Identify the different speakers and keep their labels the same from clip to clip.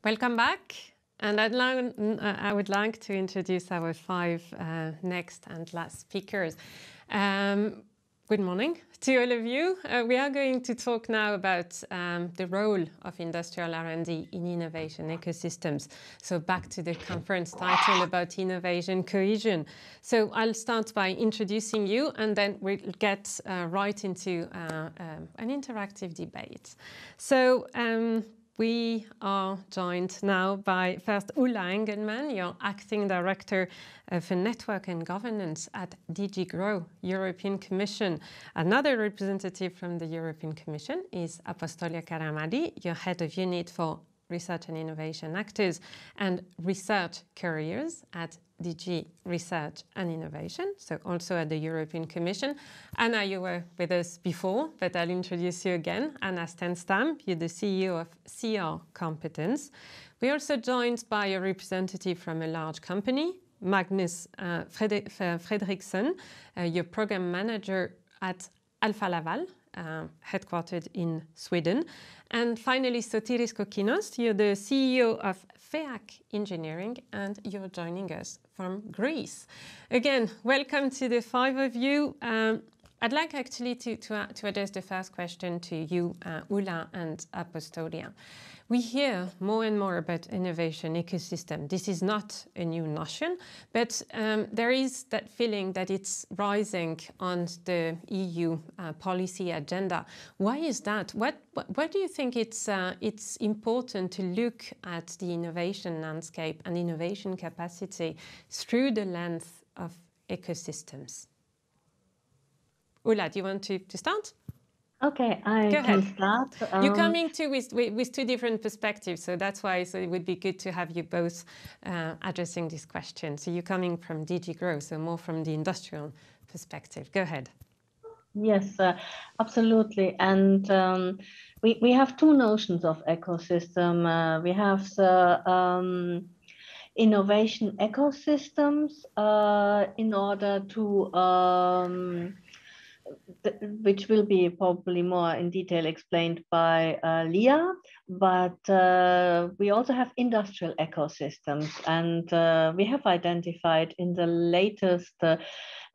Speaker 1: Welcome back. And I would like to introduce our five next and last speakers. Good morning to all of you. We are going to talk now about the role of industrial R&D in innovation ecosystems. So back to the conference title about innovation cohesion. So I'll start by introducing you, and then we'll get right into an interactive debate. So we are joined now by first Ulla Engelmann, your Acting Director for Network and Governance at DG GROW, European Commission. Another representative from the European Commission is Apostolia Karamali, your Head of Unit for Research and Innovation Actors and Research Careers at DG Research and Innovation, so also at the European Commission. Anna, you were with us before, but I'll introduce you again. Anna Stenstam, you're the CEO of CAROTS Competence. We're also joined by a representative from a large company, Magnus Fredriksson, your program manager at Alfa Laval, headquartered in Sweden. And finally, Sotiris Kokkinos, you're the CEO of FEAC Engineering, and you're joining us from Greece. Again, welcome to the five of you. I'd like actually to address the first question to you, Ulla and Apostolia. We hear more and more about innovation ecosystem. This is not a new notion, but there is that feeling that it's rising on the EU policy agenda. Why is that? Why do you think it's important to look at the innovation landscape and innovation capacity through the lens of ecosystems? Ulla, do you want to start?
Speaker 2: Okay, I can start.
Speaker 1: You're coming to with two different perspectives, so that's why it would be good to have you both addressing this question. So you're coming from DG GROW, so more from the industrial perspective. Go ahead.
Speaker 2: Yes, absolutely. And we have two notions of ecosystem. We have the innovation ecosystems in order to which will be probably more in detail explained by Leah, but we also have industrial ecosystems, and we have identified in the latest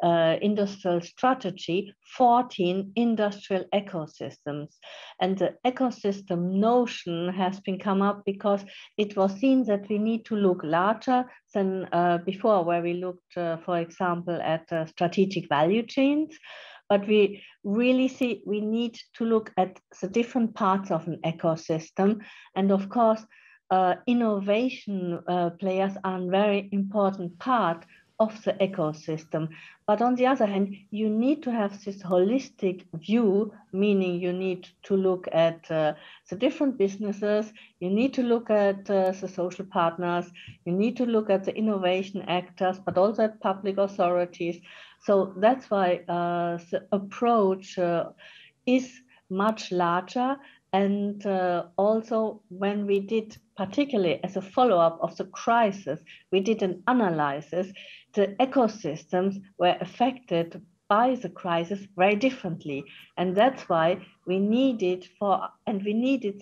Speaker 2: industrial strategy 14 industrial ecosystems. And the ecosystem notion has been come up because it was seen that we need to look larger than before, where we looked, for example, at strategic value chains. But we really see we need to look at the different parts of an ecosystem. And of course, innovation players are a very important part of the ecosystem. But on the other hand, you need to have this holistic view, meaning you need to look at the different businesses, you need to look at the social partners, you need to look at the innovation actors, but also at public authorities. So that's why the approach is much larger. And also when we did, particularly as a follow-up of the crisis, we did an analysis, the ecosystems were affected by the crisis very differently. And that's why we needed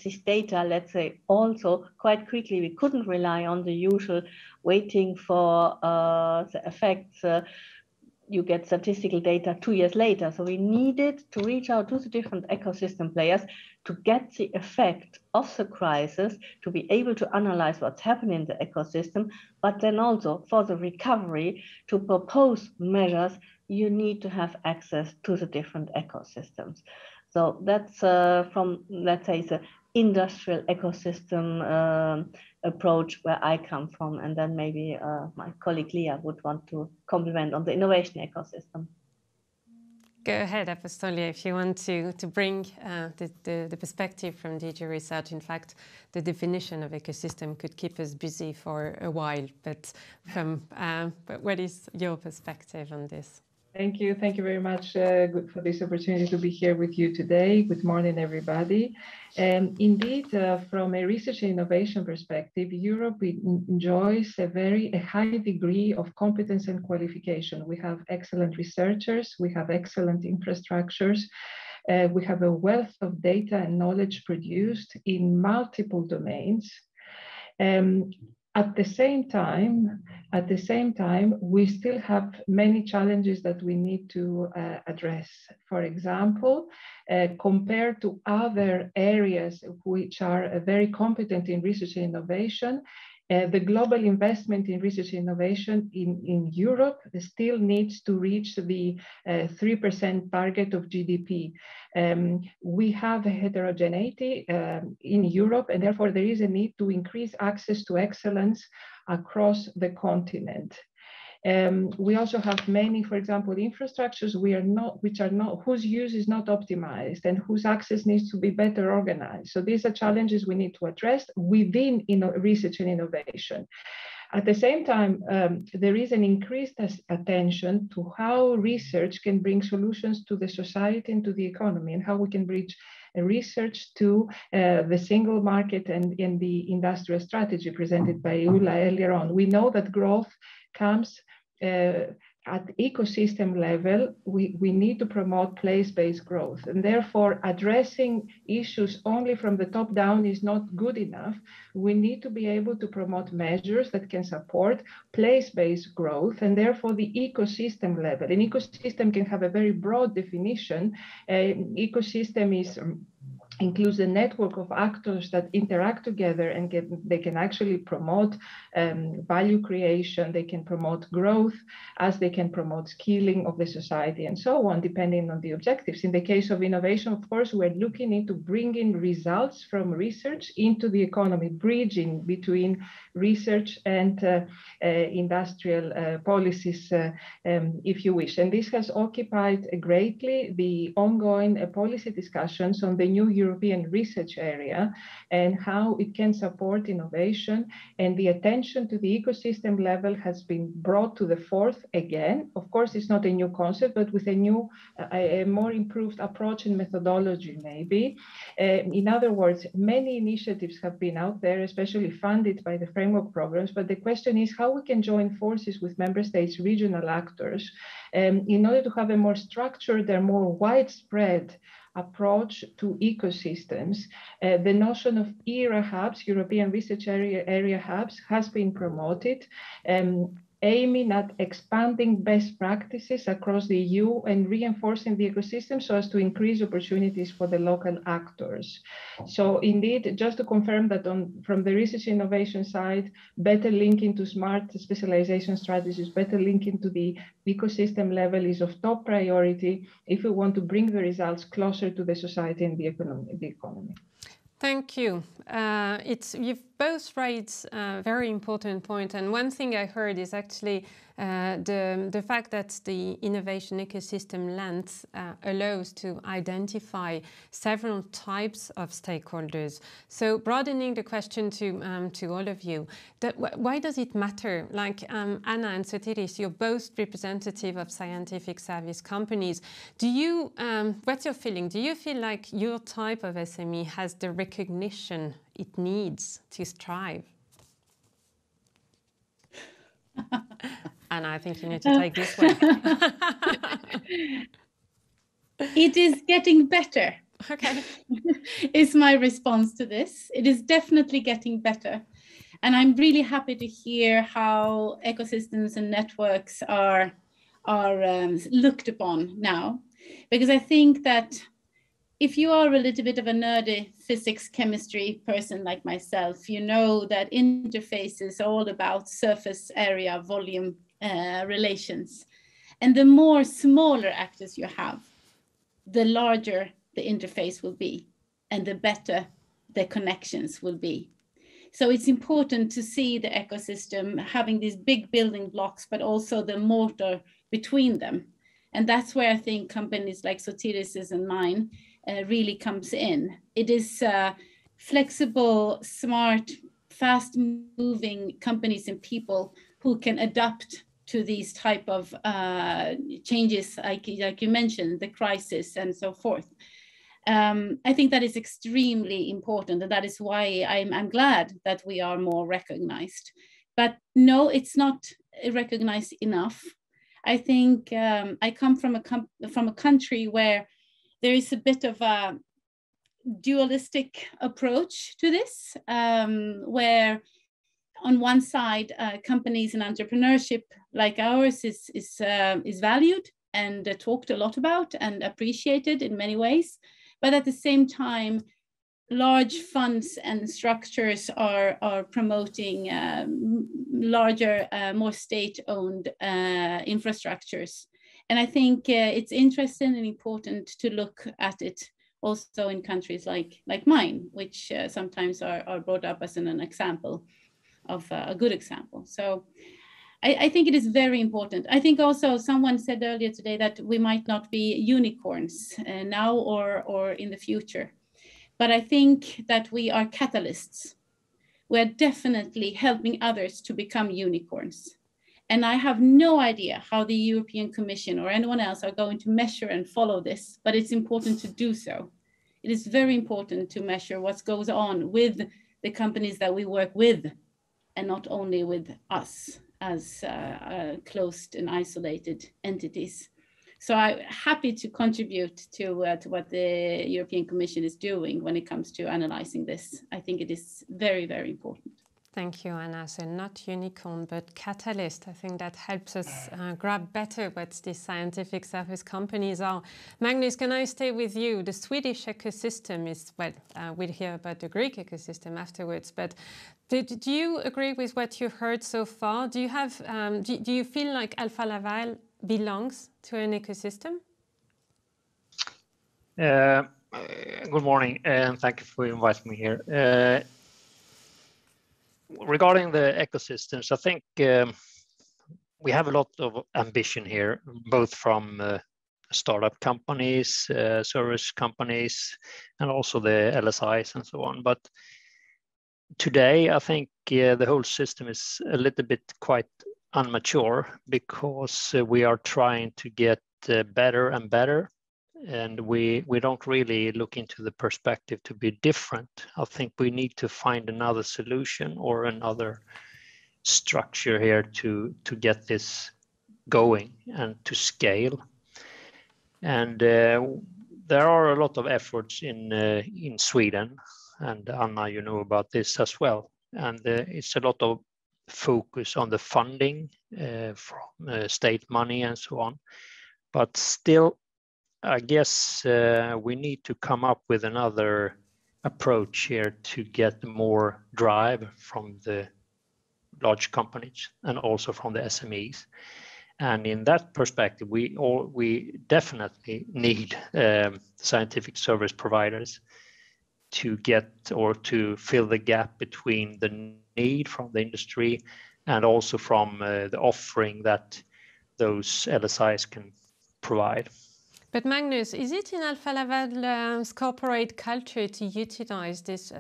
Speaker 2: this data, let's say, also quite quickly. We couldn't rely on the usual waiting for the effects. You get statistical data 2 years later. So we needed to reach out to the different ecosystem players to get the effect of the crisis, to be able to analyze what's happening in the ecosystem, but then also for the recovery, to propose measures, you need to have access to the different ecosystems. So that's from, let's say, the industrial ecosystem approach where I come from, and then maybe my colleague Leah would want to complement on the innovation ecosystem.
Speaker 1: Go ahead, Apostolia, if you want to bring the perspective from DG Research. In fact, the definition of ecosystem could keep us busy for a while, but what is your perspective on this?
Speaker 3: Thank you very much for this opportunity to be here with you today. Good morning, everybody. Indeed, from a research and innovation perspective, Europe enjoys a high degree of competence and qualification. We have excellent researchers, we have excellent infrastructures, we have a wealth of data and knowledge produced in multiple domains. At the same time, we still have many challenges that we need to address. For example, compared to other areas which are very competent in research and innovation, the global investment in research and innovation in Europe still needs to reach the 3% target of GDP. We have a heterogeneity in Europe, and therefore there is a need to increase access to excellence across the continent. We also have many, for example, infrastructures whose use is not optimized and whose access needs to be better organized. So these are challenges we need to address within research and innovation. At the same time, there is an increased attention to how research can bring solutions to the society and to the economy, and how we can bridge research to the single market and in the industrial strategy presented by Ulla earlier on. We know that growth comes at ecosystem level. We need to promote place-based growth, and therefore addressing issues only from the top down is not good enough. We need to be able to promote measures that can support place-based growth, and therefore the ecosystem level. An ecosystem can have a very broad definition. Ecosystem includes a network of actors that interact together, and they can actually promote value creation, they can promote growth, as they can promote skilling of the society, and so on, depending on the objectives. In the case of innovation, of course, we're looking into bringing results from research into the economy, bridging between research and industrial policies, if you wish. And this has occupied greatly the ongoing policy discussions on the new European research area and how it can support innovation. And the attention to the ecosystem level has been brought to the forth again. Of course, it's not a new concept, but with a new, a more improved approach and methodology, maybe. In other words, many initiatives have been out there, especially funded by the framework programs. But the question is how we can join forces with member states, regional actors, in order to have a more structured and more widespread approach to ecosystems. The notion of ERA hubs, European Research Area hubs, has been promoted, aiming at expanding best practices across the EU and reinforcing the ecosystem so as to increase opportunities for the local actors. So indeed, just to confirm that from the research innovation side, better linking to smart specialization strategies, better linking to the ecosystem level is of top priority if we want to bring the results closer to the society and the economy.
Speaker 1: Thank you. You've both raised a very important point, and one thing I heard is actually the fact that the innovation ecosystem lens allows to identify several types of stakeholders. So broadening the question to all of you, why does it matter? Like Anna and Sotiris, you're both representative of scientific service companies. What's your feeling? Do you feel like your type of SME has the recognition it needs to strive? Anna, I think you need to take this one.
Speaker 4: It is getting better.
Speaker 1: Okay.
Speaker 4: Is my response to this. It is definitely getting better. And I'm really happy to hear how ecosystems and networks are looked upon now. Because I think that if you are a little bit of a nerdy physics, chemistry person like myself, you know that interface is all about surface area, volume relations. And the more smaller actors you have, the larger the interface will be and the better the connections will be. So it's important to see the ecosystem having these big building blocks, but also the mortar between them. And that's where I think companies like Sotiris and mine really comes in. It is flexible, smart, fast-moving companies and people who can adapt to these type of changes, like you mentioned, the crisis and so forth. I think that is extremely important, and that is why I'm glad that we are more recognized. But no, it's not recognized enough. I think I come from a country where there is a bit of a dualistic approach to this, where on one side, companies and entrepreneurship like ours is valued and talked a lot about and appreciated in many ways. But at the same time, large funds and structures are promoting larger, more state-owned infrastructures. And I think it's interesting and important to look at it also in countries like mine, which sometimes are brought up as an example of a good example. So I think it is very important. I think also someone said earlier today that we might not be unicorns now or in the future. But I think that we are catalysts. We're definitely helping others to become unicorns. And I have no idea how the European Commission or anyone else are going to measure and follow this, but it's important to do so. It is very important to measure what goes on with the companies that we work with, and not only with us as closed and isolated entities. So I'm happy to contribute to what the European Commission is doing when it comes to analyzing this. I think it is very, very important.
Speaker 1: Thank you, Anna. So not unicorn, but catalyst. I think that helps us grab better what these scientific service companies are. Magnus, can I stay with you? The Swedish ecosystem is, well, we'll hear about the Greek ecosystem afterwards, but do you agree with what you've heard so far? Do you have, do you feel like Alfa Laval belongs to an ecosystem?
Speaker 5: Good morning, and thank you for inviting me here. Regarding the ecosystems, I think we have a lot of ambition here, both from startup companies, service companies, and also the LSIs and so on. But today, I think the whole system is a little bit quite immature, because we are trying to get better and better, and we don't really look into the perspective to be different. I think we need to find another solution or another structure here to get this going and to scale. And there are a lot of efforts in Sweden, and Anna, you know about this as well. And it's a lot of focus on the funding from state money and so on. But still, I guess we need to come up with another approach here to get more drive from the large companies and also from the SMEs. And in that perspective, we definitely need scientific service providers to get or to fill the gap between the need from the industry and also from the offering that those LSIs can provide.
Speaker 1: But Magnus, is it in Alfa Laval's corporate culture to utilize this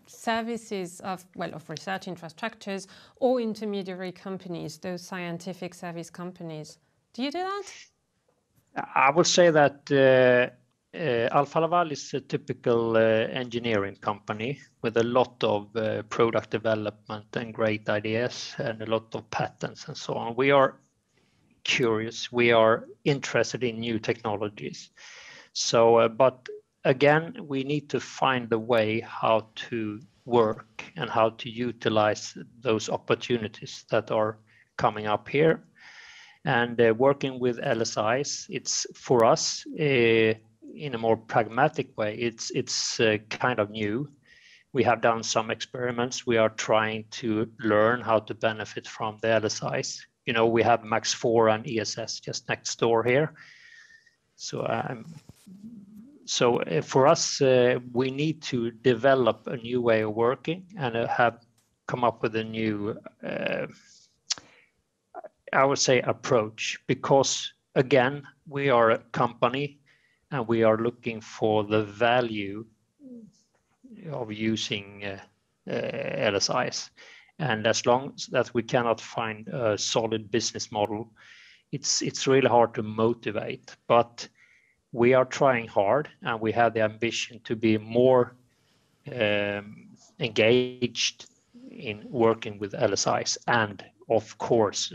Speaker 1: services of research infrastructures or intermediary companies, those scientific service companies? Do you do that?
Speaker 5: I would say that Alfa Laval is a typical engineering company with a lot of product development and great ideas and a lot of patents and so on. We are curious, we are interested in new technologies. So, but again, we need to find the way how to work and how to utilize those opportunities that are coming up here. And working with LSIs, it's for us in a more pragmatic way, it's kind of new. We have done some experiments. We are trying to learn how to benefit from the LSIs. You know, we have Max 4 and ESS just next door here. So, for us, we need to develop a new way of working and have come up with a new, I would say, approach. Because again, we are a company and we are looking for the value of using LSIs. And as long as we cannot find a solid business model, it's really hard to motivate. But we are trying hard, and we have the ambition to be more engaged in working with LSIs and, of course,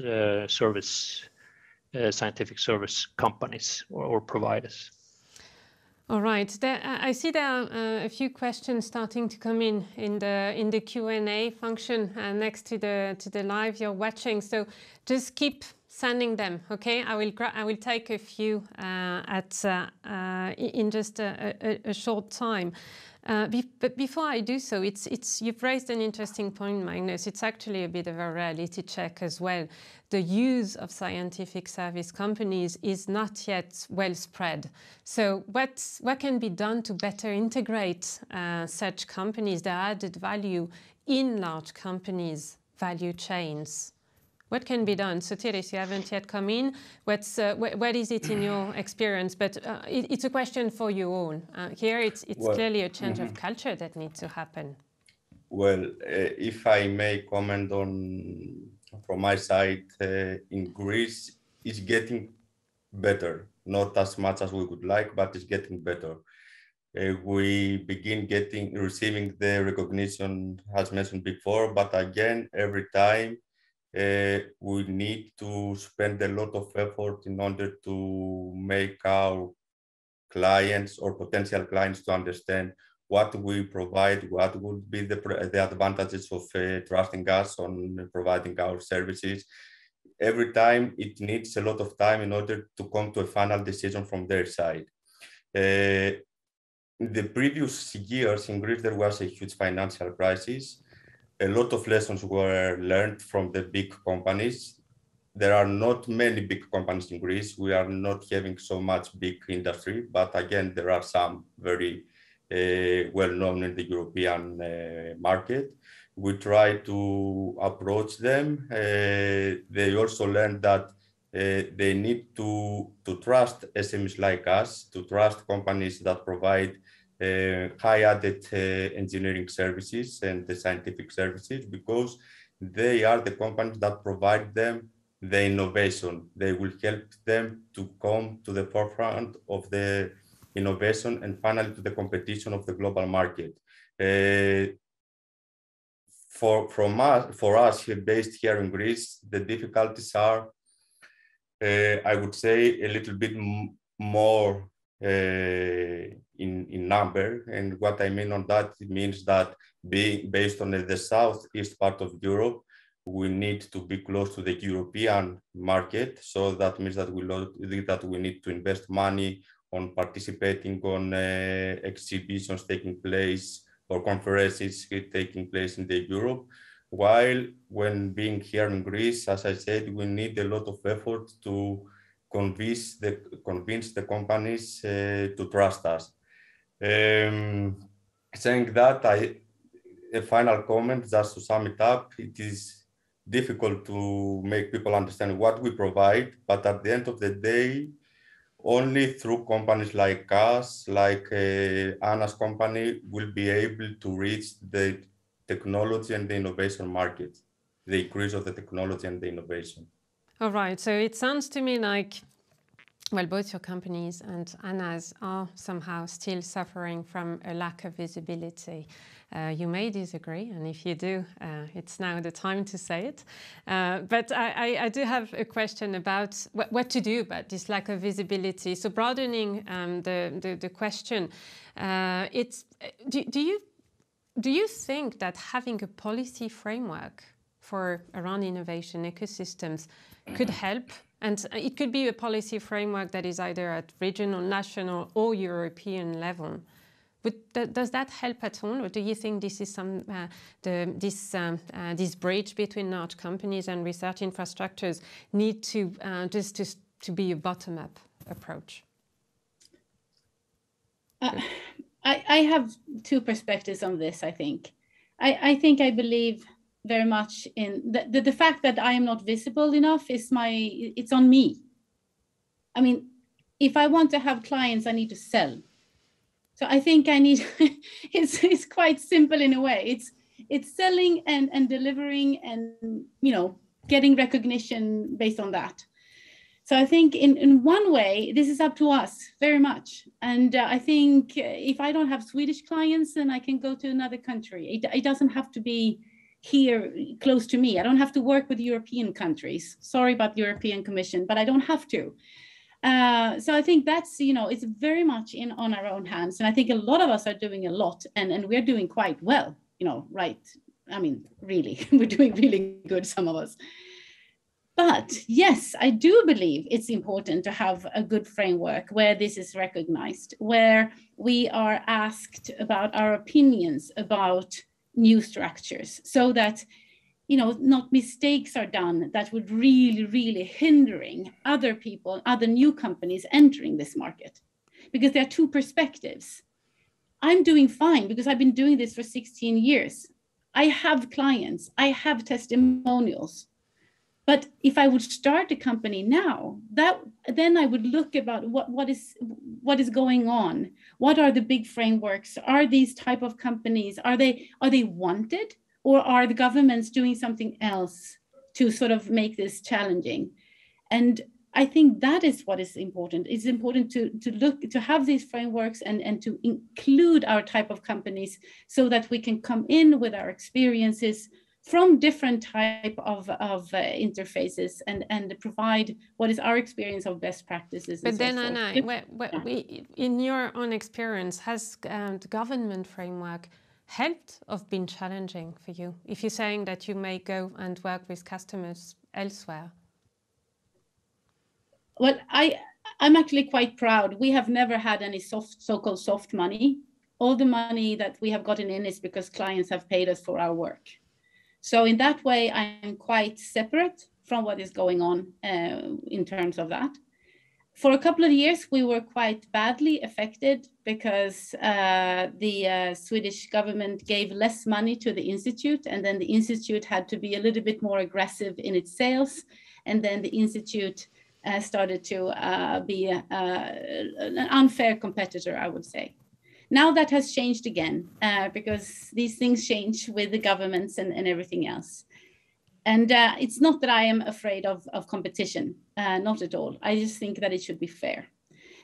Speaker 5: scientific service companies or providers.
Speaker 1: All right. I see there are a few questions starting to come in the Q&A function next to the live you're watching. So just keep sending them. Okay, I will take a few in just a short time. But before I do so, you've raised an interesting point, Magnus. It's actually a bit of a reality check as well. The use of scientific service companies is not yet well spread. So what can be done to better integrate such companies, their added value in large companies' value chains? What can be done? Sotiris, you haven't yet come in. What is it in your experience? But it's a question for you all. Here it's clearly a change of culture that needs to happen.
Speaker 6: Well, if I may comment from my side, in Greece, it's getting better. Not as much as we would like, but it's getting better. We begin receiving the recognition, as mentioned before, but again, every time, we need to spend a lot of effort in order to make our clients or potential clients to understand what we provide, what would be the advantages of trusting us on providing our services. Every time it needs a lot of time in order to come to a final decision from their side. In the previous years in Greece, there was a huge financial crisis. A lot of lessons were learned from the big companies. There are not many big companies in Greece. We are not having so much big industry, but again, there are some very well-known in the European market. We try to approach them. They also learned that they need to trust SMEs like us, to trust companies that provide high added engineering services and the scientific services, because they are the companies that provide them the innovation. They will help them to come to the forefront of the innovation and finally to the competition of the global market. For us based here in Greece, the difficulties are, I would say, a little bit more in number. And what I mean on that, it means that being based on the southeast part of Europe, we need to be close to the European market. So that means that we need to invest money on participating on exhibitions taking place or conferences taking place in the Europe. While when being here in Greece, as I said, we need a lot of effort to convince the companies to trust us. Saying that, a final comment, just to sum it up, it is difficult to make people understand what we provide, but at the end of the day, only through companies like us, like Anna's company, will be able to reach the technology and the innovation market, the increase of the technology and the innovation.
Speaker 1: All right, so it sounds to me like, well, both your companies and Anna's are somehow still suffering from a lack of visibility. You may disagree, and if you do, it's now the time to say it. But I do have a question about what to do about this lack of visibility. So broadening the question, do you think that having a policy framework around innovation ecosystems could help? And it could be a policy framework that is either at regional, national, or European level. Does that help at all, or do you think this is this bridge between large companies and research infrastructures need to to be a bottom-up approach?
Speaker 4: I have two perspectives on this. I think I believe very much in the fact that I am not visible enough it's on me. I mean, if I want to have clients, I need to sell. So I think I need, it's quite simple in a way. It's selling and delivering and, getting recognition based on that. So I think in one way, this is up to us very much. And I think if I don't have Swedish clients, then I can go to another country. It doesn't have to be here close to me. I don't have to work with European countries. Sorry about the European Commission, but I don't have to. So I think that's, it's very much on our own hands. And I think a lot of us are doing a lot, and we're doing quite well, right? I mean, really, we're doing really good, some of us. But yes, I do believe it's important to have a good framework where this is recognized, where we are asked about our opinions about new structures, so that not mistakes are done that would really hindering other people, other new companies entering this market. Because there are two perspectives. I'm doing fine because I've been doing this for 16 years. I have clients, I have testimonials. But if I would start a company now, then I would look about what is going on. What are the big frameworks? Are these type of companies, are they wanted? Or are the governments doing something else to sort of make this challenging? And I think that is what is important. It's important to have these frameworks and to include our type of companies so that we can come in with our experiences from different type of interfaces and provide what is our experience of best practices.
Speaker 1: But then, Anna, in your own experience, has the government framework helped or been challenging for you, if you're saying that you may go and work with customers elsewhere?
Speaker 4: Well, I'm actually quite proud. We have never had any so-called soft money. All the money that we have gotten in is because clients have paid us for our work. So in that way, I'm quite separate from what is going on in terms of that. For a couple of years, we were quite badly affected because the Swedish government gave less money to the institute, and then the institute had to be a little bit more aggressive in its sales. And then the institute started to be an unfair competitor, I would say. Now that has changed again because these things change with the governments and everything else. And it's not that I am afraid of competition, not at all. I just think that it should be fair.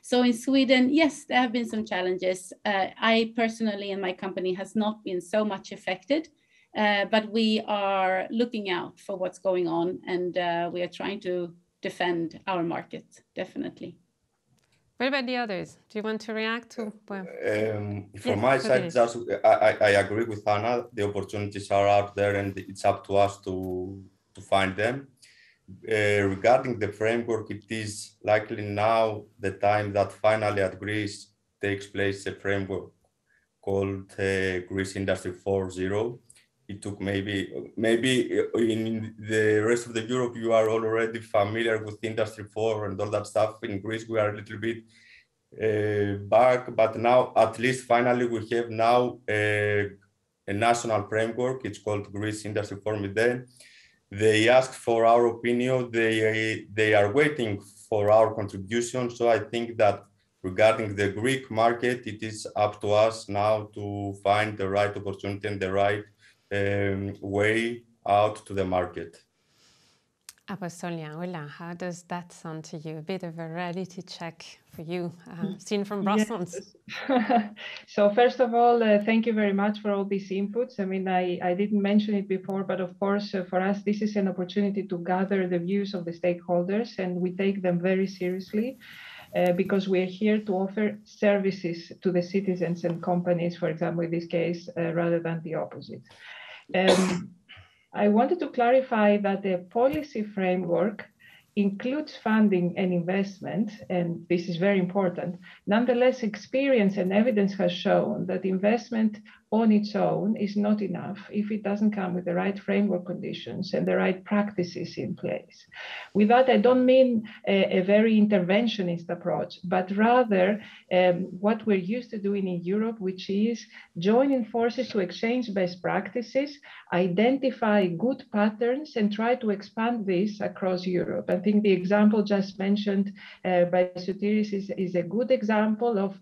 Speaker 4: So in Sweden, yes, there have been some challenges. I personally and my company has not been so much affected, but we are looking out for what's going on, and we are trying to defend our market, definitely.
Speaker 1: What about the others? Do you want to react to?
Speaker 6: From my side, just I agree with Anna. The opportunities are out there, and it's up to us to find them. Regarding the framework, it is likely now the time that finally at Greece takes place a framework called Greece Industry 4.0. It took maybe in the rest of the Europe, you are already familiar with Industry 4 and all that stuff. In Greece, we are a little bit back, but now at least finally we have now a national framework. It's called Greece Industry 4.0. They asked for our opinion. They are waiting for our contribution. So I think that regarding the Greek market, it is up to us now to find the right opportunity and the right way out to the market.
Speaker 1: Apostolia, Ulla, how does that sound to you? A bit of a reality check for you, seen from Brussels.
Speaker 3: Yes. So first of all, thank you very much for all these inputs. I mean, I didn't mention it before, but of course, for us, this is an opportunity to gather the views of the stakeholders, and we take them very seriously. Because we're here to offer services to the citizens and companies, for example, in this case, rather than the opposite. I wanted to clarify that the policy framework includes funding and investment, and this is very important. Nonetheless, experience and evidence has shown that investment on its own is not enough if it doesn't come with the right framework conditions and the right practices in place. With that, I don't mean a very interventionist approach, but rather what we're used to doing in Europe, which is joining forces to exchange best practices, identify good patterns, and try to expand this across Europe. I think the example just mentioned by Sotiris is a good example of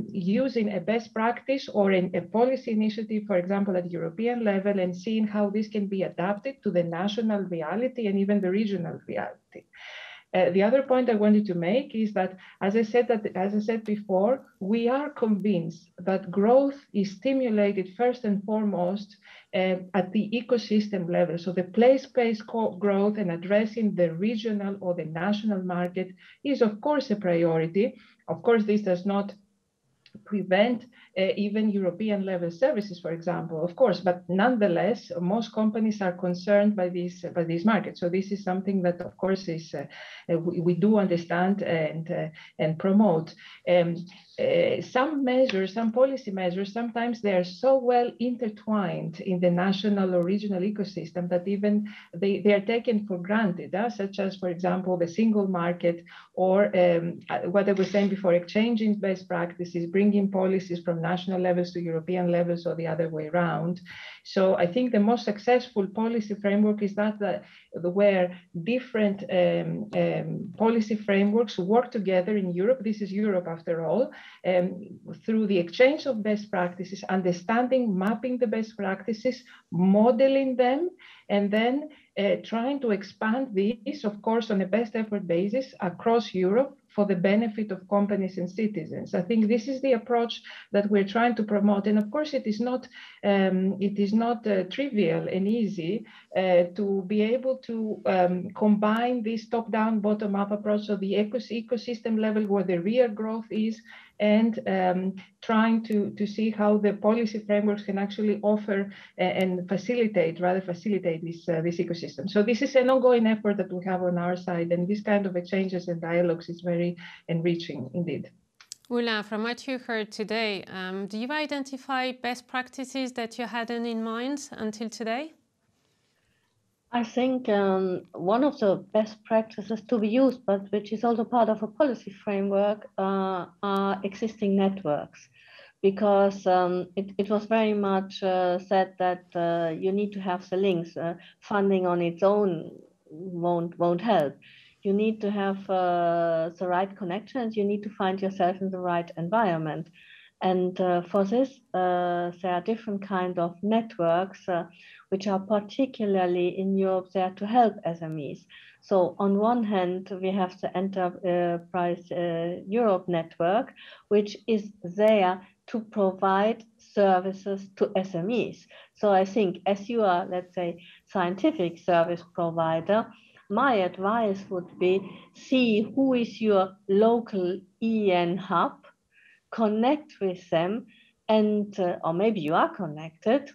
Speaker 3: using a best practice or a policy initiative, for example, at European level, and seeing how this can be adapted to the national reality and even the regional reality. The other point I wanted to make is that, as I said before, we are convinced that growth is stimulated first and foremost at the ecosystem level. So the place-based growth and addressing the regional or the national market is, of course, a priority. Of course, this does not prevent even European level services, for example, of course, but nonetheless, most companies are concerned by these markets. So this is something that, of course, is we do understand and promote. Some measures, some policy measures, sometimes they are so well intertwined in the national or regional ecosystem that even they are taken for granted, such as, for example, the single market, or what I was saying before, exchanging best practices, bringing policies from national levels to European levels, or the other way around. So I think the most successful policy framework is that where different policy frameworks work together in Europe. This is Europe after all. Through the exchange of best practices, understanding, mapping the best practices, modeling them, and then trying to expand these, of course, on a best effort basis across Europe for the benefit of companies and citizens. I think this is the approach that we're trying to promote. And of course, it is not trivial and easy to be able to combine this top-down, bottom-up approach, so the ecosystem level where the real growth is, and trying to see how the policy frameworks can actually offer and facilitate this ecosystem. So this is an ongoing effort that we have on our side, and this kind of exchanges and dialogues is very enriching indeed.
Speaker 1: Ulla, from what you heard today, do you identify best practices that you hadn't in mind until today?
Speaker 2: I think one of the best practices to be used, but which is also part of a policy framework, are existing networks. Because it was very much said that you need to have the links. Funding on its own won't help. You need to have the right connections. You need to find yourself in the right environment. And for this, there are different kinds of networks which are particularly in Europe there to help SMEs. So on one hand, we have the Enterprise Europe network, which is there to provide services to SMEs. So I think as you are, let's say, scientific service provider, my advice would be see who is your local EN hub, connect with them, and or maybe you are connected,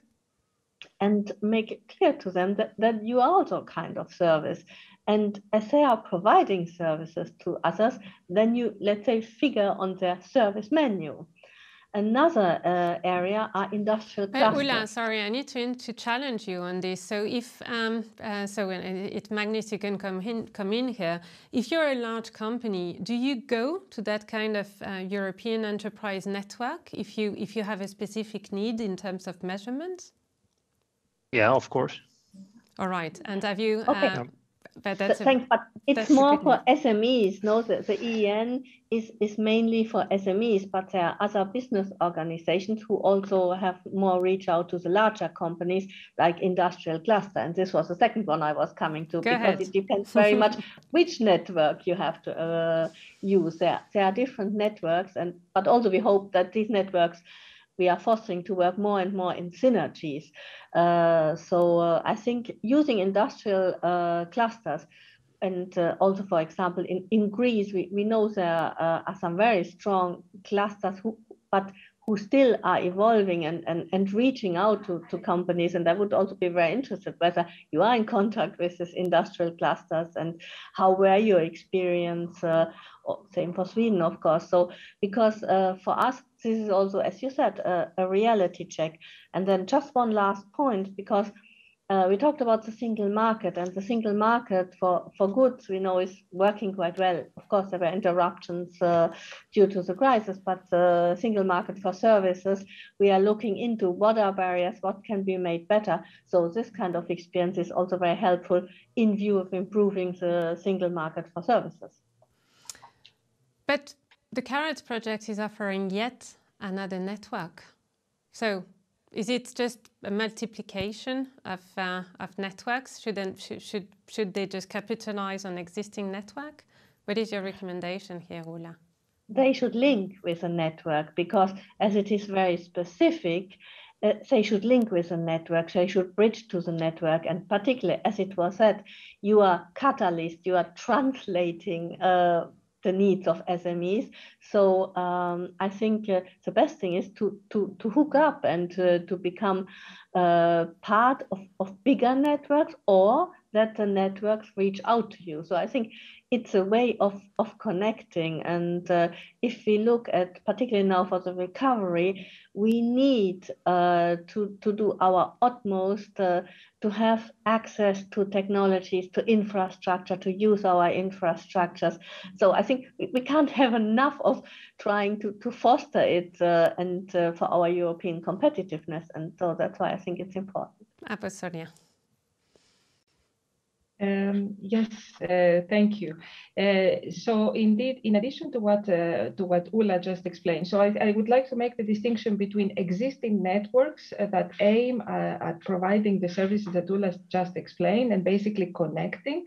Speaker 2: and make it clear to them that you are also kind of service. And as they are providing services to others, then you, let's say, figure on their service menu. Another area are industrial clusters.
Speaker 1: Ulla, sorry, I need to challenge you on this. So if Magnus, you can come in here. If you're a large company, do you go to that kind of European enterprise network if you have a specific need in terms of measurement?
Speaker 5: Yeah, of course.
Speaker 1: All right, and have you?
Speaker 2: Okay.
Speaker 1: But
Speaker 2: it's more for SMEs. No, the EN is mainly for SMEs, but there are other business organizations who also have more reach out to the larger companies, like industrial cluster. And this was the second one I was coming to, because it depends very much which network you have to use. There are different networks, but also we hope that these networks we are fostering to work more and more in synergies. I think using industrial clusters, and also, for example, in Greece, we know there are some very strong clusters who still are evolving and reaching out to companies. And I would also be very interested whether you are in contact with these industrial clusters and how were your experience, same for Sweden, of course. So because for us, this is also, as you said, a reality check. And then just one last point, because we talked about the single market, and the single market for goods, we know, is working quite well. Of course, there were interruptions due to the crisis, but the single market for services, we are looking into what are barriers, what can be made better. So this kind of experience is also very helpful in view of improving the single market for services.
Speaker 1: But the CAROTS project is offering yet another network. So is it just a multiplication of networks? Should they just capitalize on existing network? What is your recommendation here, Ulla?
Speaker 2: They should link with a network, because as it is very specific, they should link with a network, they should bridge to the network, and particularly, as it was said, you are catalyst, you are translating the needs of SMEs. So I think the best thing is to hook up and to become part of bigger networks, or that the networks reach out to you. So I think it's a way of connecting. And if we look at, particularly now for the recovery, we need to do our utmost to have access to technologies, to infrastructure, to use our infrastructures. So I think we can't have enough of trying to foster it and for our European competitiveness. And so that's why I think it's important.
Speaker 1: Apostolia.
Speaker 3: Yes, thank you. So indeed, in addition to what Ulla just explained, so I would like to make the distinction between existing networks that aim at providing the services that Ulla just explained and basically connecting,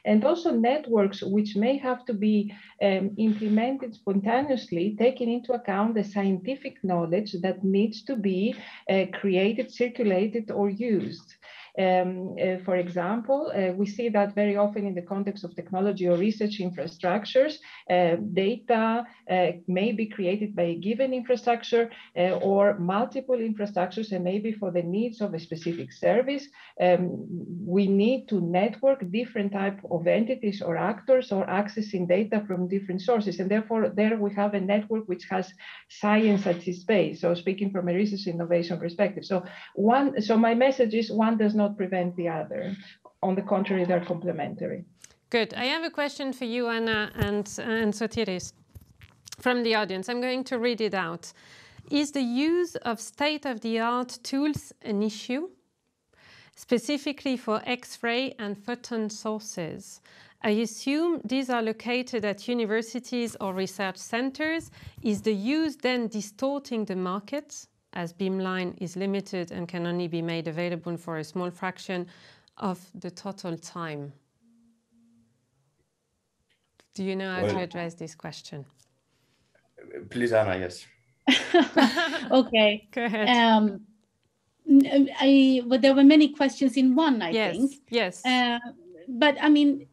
Speaker 3: and also networks which may have to be implemented spontaneously, taking into account the scientific knowledge that needs to be created, circulated, or used. For example, we see that very often in the context of technology or research infrastructures. Data may be created by a given infrastructure or multiple infrastructures, and maybe for the needs of a specific service, we need to network different type of entities or actors or accessing data from different sources. And therefore, there we have a network which has science at its base. So speaking from a research innovation perspective. So my message is one does not prevent the other. On the contrary, they're complementary.
Speaker 1: Good. I have a question for you, Anna and Sotiris, from the audience. I'm going to read it out. Is the use of state-of-the-art tools an issue, specifically for X-ray and photon sources? I assume these are located at universities or research centers. Is the use then distorting the market, as beamline is limited and can only be made available for a small fraction of the total time? Do you know how to address this question?
Speaker 6: Please, Anna, yes.
Speaker 4: Okay.
Speaker 1: Go ahead.
Speaker 4: Well, there were many questions in one, I think.
Speaker 1: Yes.
Speaker 4: But I mean,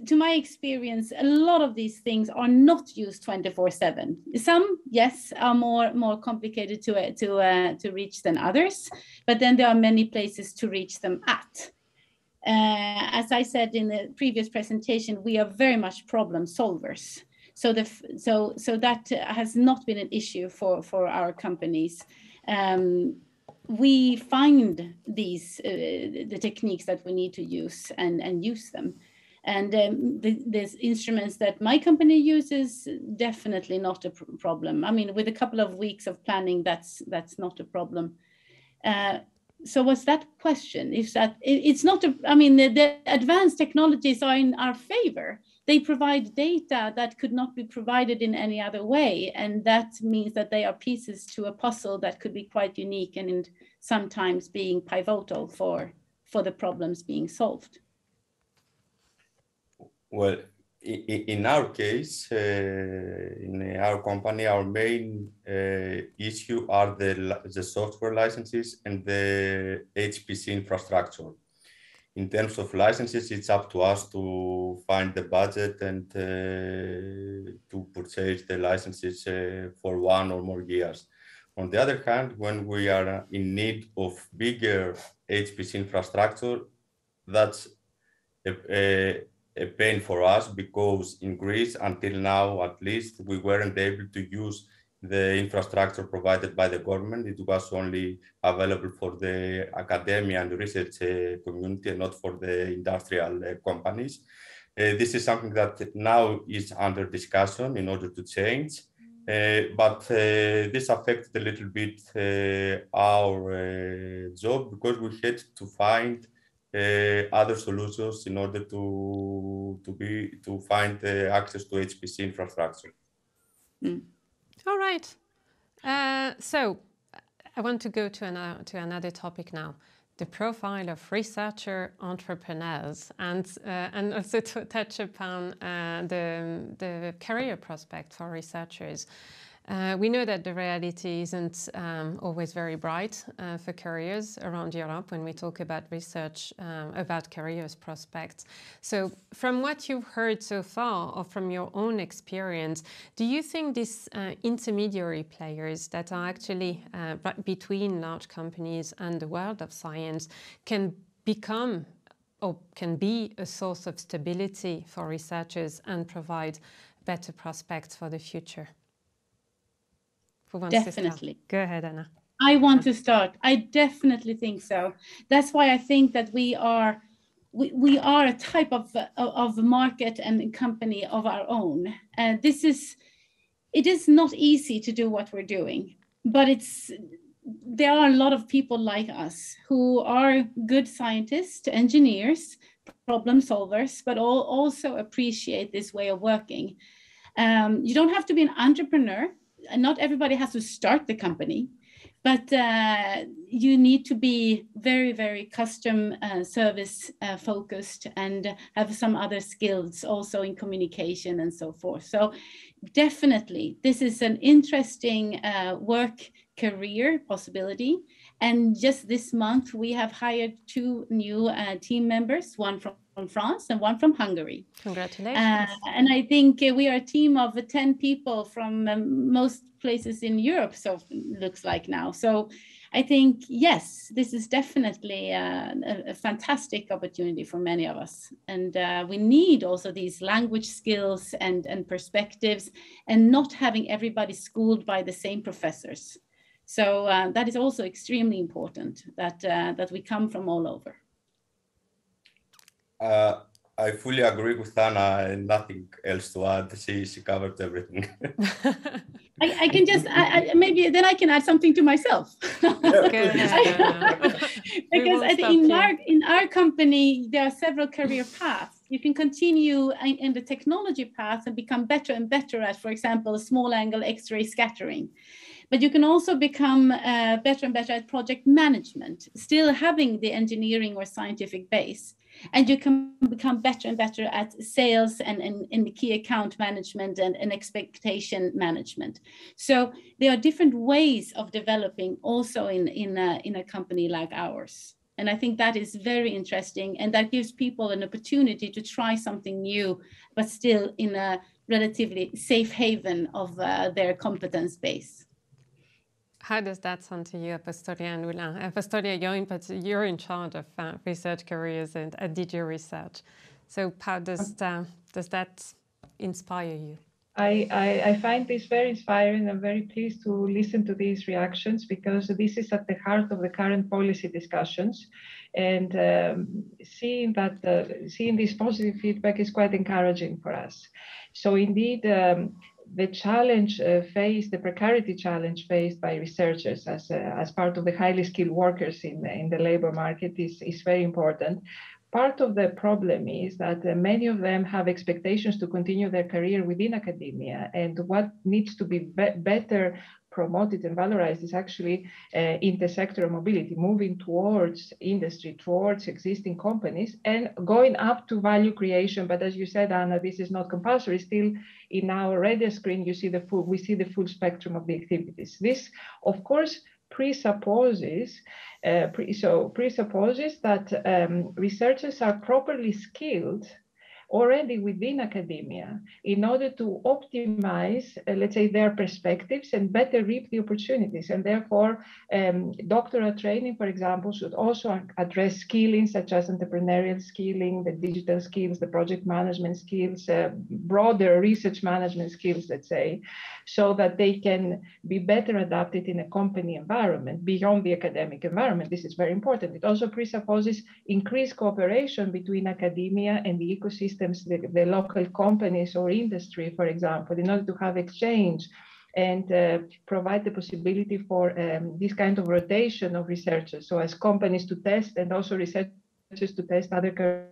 Speaker 4: to my experience, a lot of these things are not used 24/7. Some, yes, are more complicated to reach than others, but then there are many places to reach them at. As I said in the previous presentation, we are very much problem solvers. So that has not been an issue for our companies. We find the techniques that we need to use and use them. And the instruments that my company uses, definitely not a problem. I mean, with a couple of weeks of planning, that's not a problem. So what's that question? It's not I mean, the advanced technologies are in our favor. They provide data that could not be provided in any other way. And that means that they are pieces to a puzzle that could be quite unique and sometimes being pivotal for the problems being solved.
Speaker 6: Well, in our case, in our company, our main issue are the software licenses and the HPC infrastructure. In terms of licenses, it's up to us to find the budget and to purchase the licenses for 1 or more years. On the other hand, when we are in need of bigger HPC infrastructure, that's a pain for us, because in Greece, until now at least, we weren't able to use the infrastructure provided by the government. It was only available for the academia and research community, and not for the industrial companies. This is something that now is under discussion in order to change. But this affected a little bit our job, because we had to find other solutions in order to find access to HPC infrastructure.
Speaker 1: All right. So I want to go to another topic now. the profile of researcher entrepreneurs and also to touch upon the career prospect for researchers. We know that the reality isn't always very bright for careers around Europe when we talk about research about careers prospects. So from what you've heard so far or from your own experience, do you think these intermediary players that are actually between large companies and the world of science can become or can be a source of stability for researchers and provide better prospects for the future? Who wants
Speaker 4: Definitely.
Speaker 1: to start? Go ahead, Anna.
Speaker 4: I want to start. I definitely think so. That's why I think that we are a type of market and company of our own. And it is not easy to do what we're doing, but there are a lot of people like us who are good scientists, engineers, problem solvers, but also appreciate this way of working. You don't have to be an entrepreneur. And not everybody has to start the company, but you need to be very, very custom service focused and have some other skills also in communication and so forth. So definitely, this is an interesting work career possibility. And just this month, we have hired 2 new team members, one from France and one from Hungary.
Speaker 1: Congratulations.
Speaker 4: And I think we are a team of 10 people from most places in Europe, so it looks like now. So I think, yes, this is definitely a fantastic opportunity for many of us. And we need also these language skills and perspectives and not having everybody schooled by the same professors. So that is also extremely important that we come from all over.
Speaker 6: I fully agree with Anna and nothing else to add. She covered everything.
Speaker 4: I can just, maybe then I can add something to myself. Because in our company, there are several career paths. You can continue in the technology path and become better and better at, for example, small angle X-ray scattering. But you can also become better and better at project management, still having the engineering or scientific base. And you can become better and better at sales and the key account management and expectation management. So there are different ways of developing also in a company like ours. And I think that is very interesting. And that gives people an opportunity to try something new, but still in a relatively safe haven of their competence base.
Speaker 1: How does that sound to you, Apostolia and Ulla? Apostolia, you're in charge of research careers and DG Research. So how does that inspire you?
Speaker 3: I find this very inspiring. I'm very pleased to listen to these reactions because this is at the heart of the current policy discussions. And seeing this positive feedback is quite encouraging for us. So indeed, the challenge the precarity challenge faced by researchers as part of the highly skilled workers in the labor market is very important. Part of the problem is that many of them have expectations to continue their career within academia, and what needs to be better promoted and valorized is actually intersectoral mobility, moving towards industry, towards existing companies, and going up to value creation. But as you said, Anna, this is not compulsory. Still, in our radar screen, we see the full spectrum of the activities. This, of course, presupposes that researchers are properly skilled already within academia in order to optimize, let's say, their perspectives and better reap the opportunities. And therefore, doctoral training, for example, should also address skilling such as entrepreneurial skilling, the digital skills, the project management skills, broader research management skills, let's say, so that they can be better adapted in a company environment beyond the academic environment. This is very important. It also presupposes increased cooperation between academia and the ecosystem, the local companies or industry, for example, in order to have exchange and provide the possibility for this kind of rotation of researchers, so as companies to test and also researchers to test other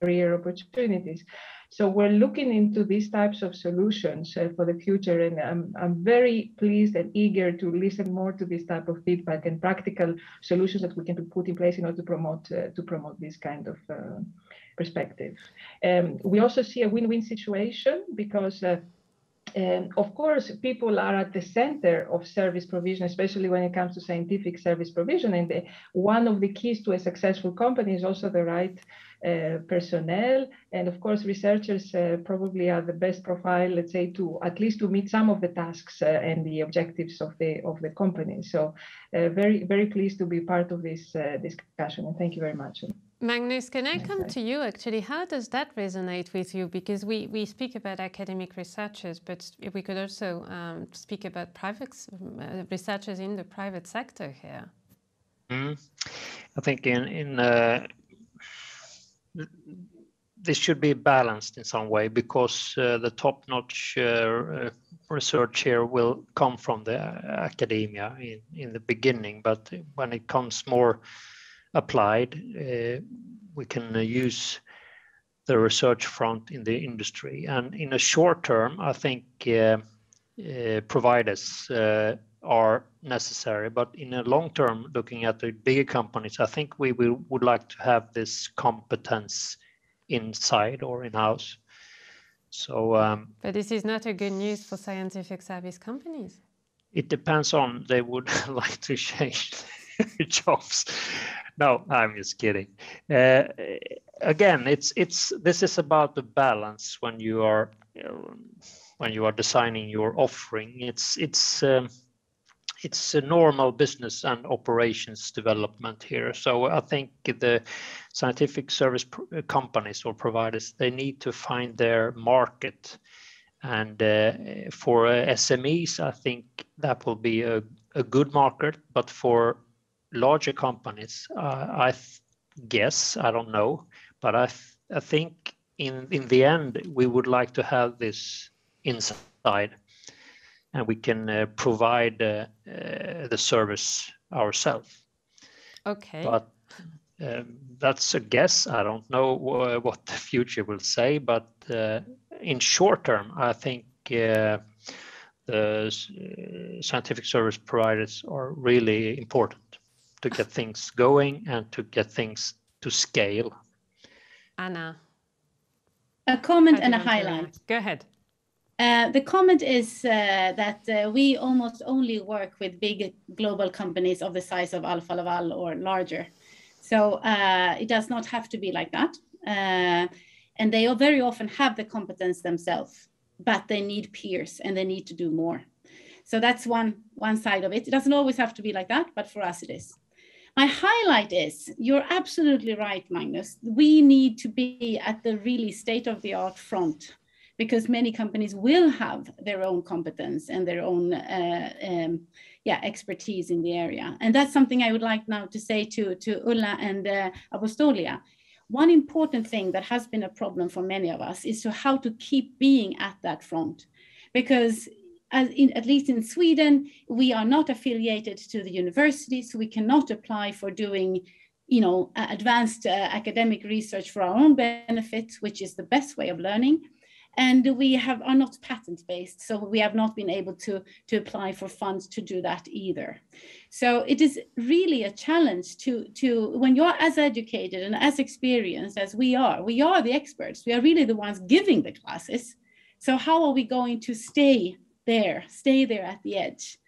Speaker 3: career opportunities. So we're looking into these types of solutions for the future, and I'm very pleased and eager to listen more to this type of feedback and practical solutions that we can put in place in order to promote this kind of perspective. We also see a win-win situation because of course, people are at the center of service provision, especially when it comes to scientific service provision. And one of the keys to a successful company is also the right personnel. And of course, researchers probably are the best profile, let's say, to at least to meet some of the tasks and the objectives of the company. So very, very pleased to be part of this discussion. And thank you very much.
Speaker 1: Magnus, can I come to you actually? How does that resonate with you? Because we speak about academic researchers, but we could also speak about private researchers in the private sector here.
Speaker 5: I think this should be balanced in some way, because the top-notch research here will come from the academia in the beginning, but when it comes more applied, we can use the research front in the industry. And in a short term, I think providers are necessary, but in a long term, looking at the bigger companies, I think we would like to have this competence inside or in-house. So,
Speaker 1: but this is not a good news for scientific service companies.
Speaker 5: It depends on they would like to change jobs. No, I'm just kidding. Again, this is about the balance when you are designing your offering. It's a normal business and operations development here. So I think the scientific service companies or providers, they need to find their market. And for SMEs, I think that will be a good market, but for larger companies, I guess, I don't know, but I think in the end, we would like to have this inside, and we can provide the service ourselves.
Speaker 1: Okay.
Speaker 5: But that's a guess. I don't know what the future will say, but in short term, I think the scientific service providers are really important to get things going and to get things to scale.
Speaker 1: Anna.
Speaker 4: A comment and a highlight.
Speaker 1: Go ahead.
Speaker 4: The comment is that we almost only work with big global companies of the size of Alfa, Laval or larger. So it does not have to be like that. And they very often have the competence themselves, but they need peers and they need to do more. So that's one side of it. It doesn't always have to be like that, but for us it is. My highlight is, you're absolutely right, Magnus. We need to be at the really state-of-the-art front, because many companies will have their own competence and their own expertise in the area. And that's something I would like now to say to Ulla and Apostolia. One important thing that has been a problem for many of us is how to keep being at that front. Because at least in Sweden, we are not affiliated to the university, so we cannot apply for doing advanced academic research for our own benefit, which is the best way of learning. And we are not patent-based, so we have not been able to apply for funds to do that either. So it is really a challenge to when you're as educated and as experienced as we are the experts. We are really the ones giving the classes. So how are we going to stay there at the edge?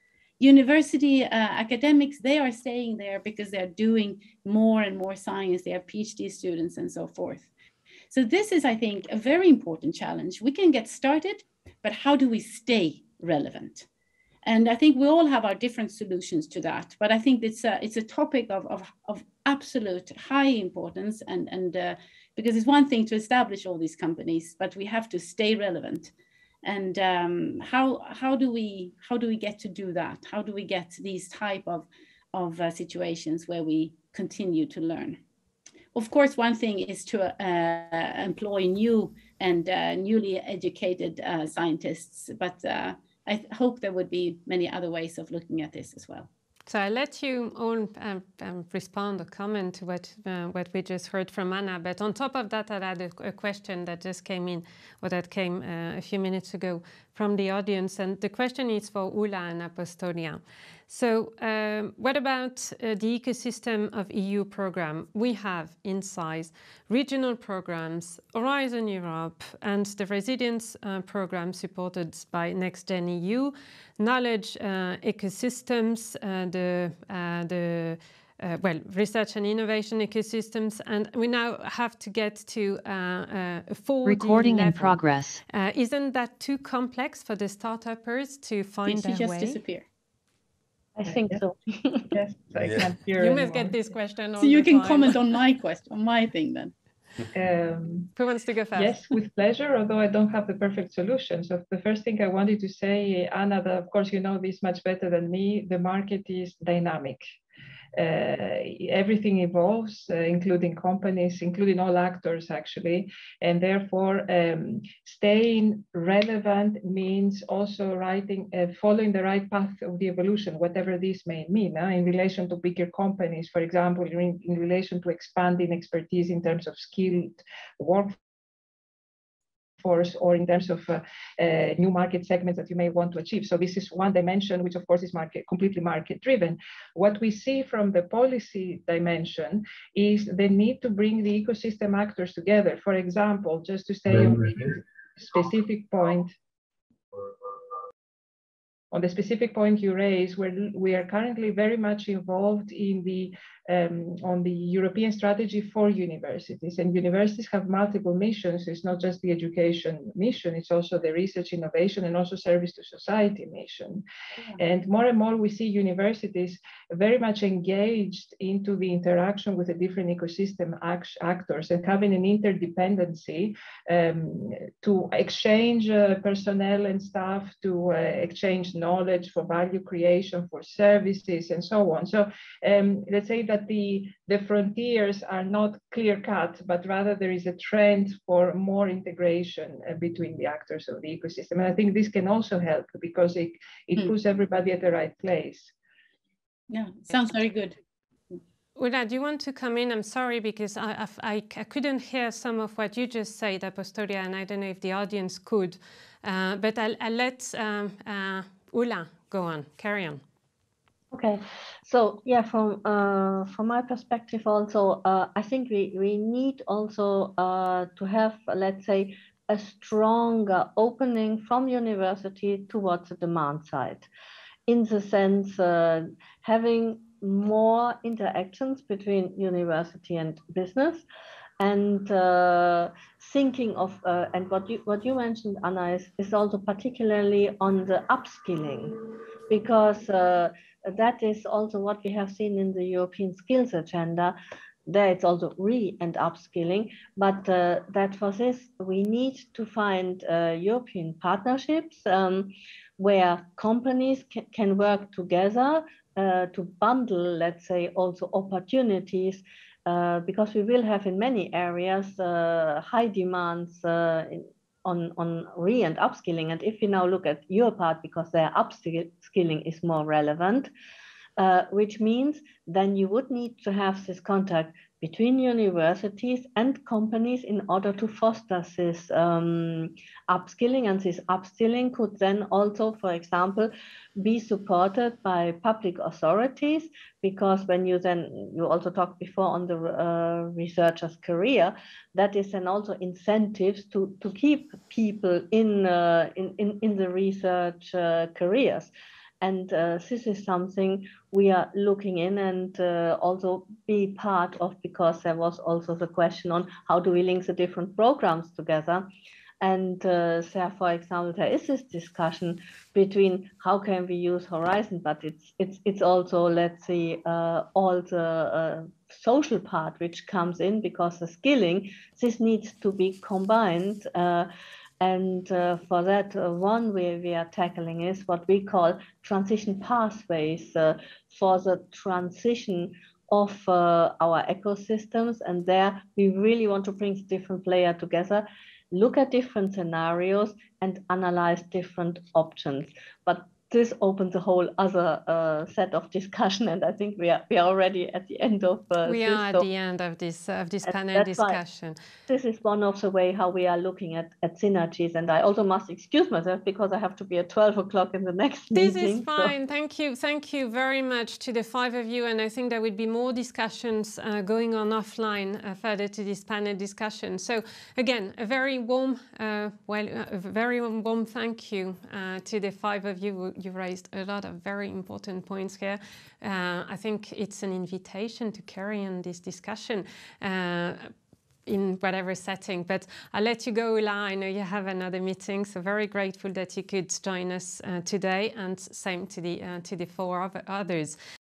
Speaker 4: University academics, they are staying there because they're doing more and more science. They have PhD students and so forth. So this is, I think, a very important challenge. We can get started, but how do we stay relevant? And I think we all have our different solutions to that. But I think it's a topic of absolute high importance, and because it's one thing to establish all these companies, but we have to stay relevant. And how do we get to do that? How do we get these type of situations where we continue to learn? Of course, one thing is to employ new and newly educated scientists, but I hope there would be many other ways of looking at this as well.
Speaker 1: So I'll let you all respond or comment to what we just heard from Anna. But on top of that, I had a question that just came in, or that came a few minutes ago from the audience. And the question is for Ulla and Apostolia. So what about the ecosystem of EU program? We have in size regional programs, Horizon Europe, and the resilience program supported by Next Gen EU, knowledge ecosystems, research and innovation ecosystems, and we now have to get to a 4D
Speaker 7: recording
Speaker 1: level.
Speaker 7: in progress.
Speaker 1: Isn't that too complex for the startuppers to find their way?
Speaker 4: Did she just disappear?
Speaker 2: I think so.
Speaker 3: Yes, I can't hear
Speaker 1: You
Speaker 3: anymore.
Speaker 1: must get this question all
Speaker 4: So you
Speaker 1: the
Speaker 4: can
Speaker 1: time.
Speaker 4: comment on my question, on my thing then.
Speaker 1: Who wants to go first?
Speaker 3: Yes, with pleasure, although I don't have the perfect solution. So the first thing I wanted to say, Anna, that of course you know this much better than me, the market is dynamic. Everything evolves, including companies, including all actors actually, and therefore staying relevant means also following the right path of the evolution, whatever this may mean, in relation to bigger companies, for example, in relation to expanding expertise in terms of skilled workforce, or in terms of new market segments that you may want to achieve. So this is one dimension, which of course is completely market driven. What we see from the policy dimension is the need to bring the ecosystem actors together. For example, just to stay on the specific point, you raise, where we are currently very much involved in on the European strategy for universities. And universities have multiple missions. It's not just the education mission, it's also the research, innovation, and also service to society mission. Yeah. And more we see universities very much engaged into the interaction with the different ecosystem actors and having an interdependency to exchange personnel and staff, to exchange knowledge for value creation, for services, and so on. So let's say that the frontiers are not clear cut, but rather there is a trend for more integration between the actors of the ecosystem. And I think this can also help because it puts everybody at the right place.
Speaker 4: Yeah, sounds very good.
Speaker 1: Ulla, do you want to come in? I'm sorry, because I couldn't hear some of what you just said, Apostolia, and I don't know if the audience could. But I'll let Ulla go on, carry on.
Speaker 2: Okay, so yeah, from my perspective also, I think we need also to have, let's say, a stronger opening from university towards the demand side, in the sense having more interactions between university and business, and thinking of and what you mentioned, Anna, is also particularly on the upskilling, because that is also what we have seen in the European skills agenda. There it's also and upskilling, but that for this we need to find European partnerships where companies can work together to bundle, let's say, also opportunities, because we will have in many areas high demands on and upskilling. And if you now look at your part, because their upskilling is more relevant, which means then you would need to have this contact between universities and companies in order to foster this upskilling. And this upskilling could then also, for example, be supported by public authorities, because when you also talked before on the researcher's career, that is then also incentives to keep people in the research careers. And this is something we are looking in and also be part of, because there was also the question on how do we link the different programs together. And so, for example, there is this discussion between how can we use Horizon, but it's also, let's say, all the social part which comes in, because the skilling, this needs to be combined. And for that, one way we are tackling is what we call transition pathways for the transition of our ecosystems. And there we really want to bring the different players together, look at different scenarios and analyze different options. But this opens a whole other set of discussion, and I think we are already at the end of
Speaker 1: we
Speaker 2: this.
Speaker 1: are at the end of this panel discussion.
Speaker 2: This is one of the way how we are looking at synergies, and I also must excuse myself because I have to be at 12 o'clock in the next meeting.
Speaker 1: This is fine. So. Thank you very much to the 5 of you, and I think there will be more discussions going on offline further to this panel discussion. So again, a very warm, warm thank you to the 5 of you. You raised a lot of very important points here. I think it's an invitation to carry on this discussion in whatever setting, but I'll let you go, Ulla. I know you have another meeting, so very grateful that you could join us today, and same to the 4 others.